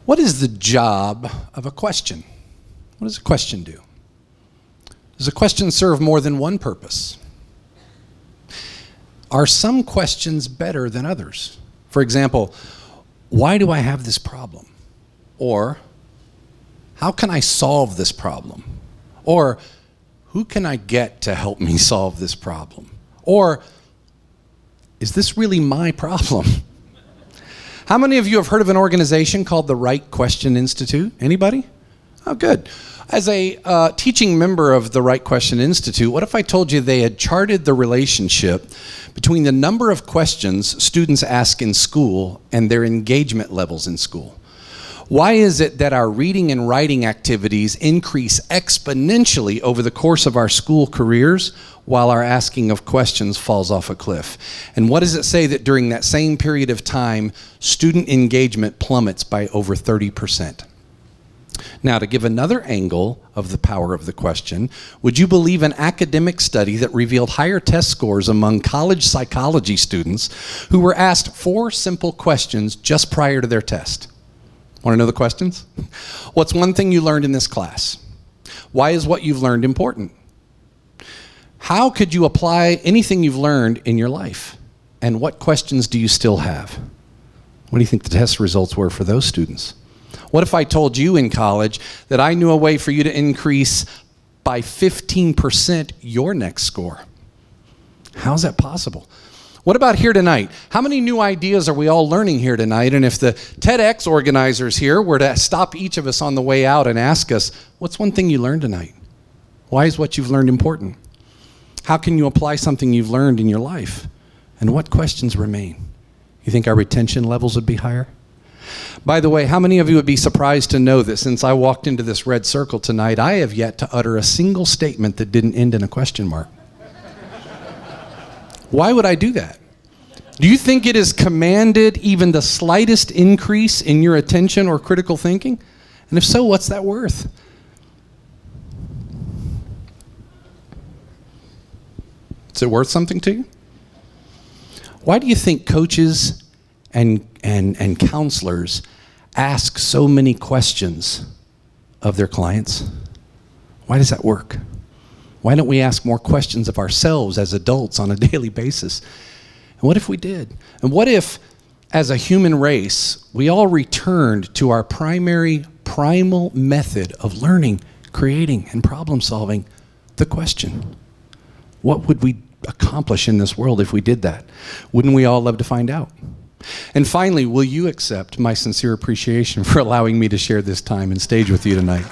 What is the job of a question? What does a question do? Does a question serve more than one purpose? Are some questions better than others? For example, why do I have this problem? Or, how can I solve this problem? Or, who can I get to help me solve this problem? Or, is this really my problem? How many of you have heard of an organization called the Right Question Institute? Anybody? Oh, good. As a teaching member of the Right Question Institute, what if I told you they had charted the relationship between the number of questions students ask in school and their engagement levels in school? Why is it that our reading and writing activities increase exponentially over the course of our school careers while our asking of questions falls off a cliff? And what does it say that during that same period of time, student engagement plummets by over 30%? Now, to give another angle of the power of the question, would you believe an academic study that revealed higher test scores among college psychology students who were asked 4 simple questions just prior to their test? Want to know the questions? What's one thing you learned in this class? Why is what you've learned important? How could you apply anything you've learned in your life? And what questions do you still have? What do you think the test results were for those students? What if I told you in college that I knew a way for you to increase by 15% your next score? How's that possible? What about here tonight? How many new ideas are we all learning here tonight? And if the TEDx organizers here were to stop each of us on the way out and ask us, what's one thing you learned tonight? Why is what you've learned important? How can you apply something you've learned in your life? And what questions remain? You think our retention levels would be higher? By the way, how many of you would be surprised to know that since I walked into this red circle tonight, I have yet to utter a single statement that didn't end in a question mark? Why would I do that? Do you think it has commanded even the slightest increase in your attention or critical thinking? And if so, what's that worth? Is it worth something to you? Why do you think coaches and counselors ask so many questions of their clients? Why does that work? Why don't we ask more questions of ourselves as adults on a daily basis? And what if we did? And what if, as a human race, we all returned to our primal method of learning, creating, and problem solving, the question? What would we accomplish in this world if we did that? Wouldn't we all love to find out? And finally, will you accept my sincere appreciation for allowing me to share this time and stage with you tonight?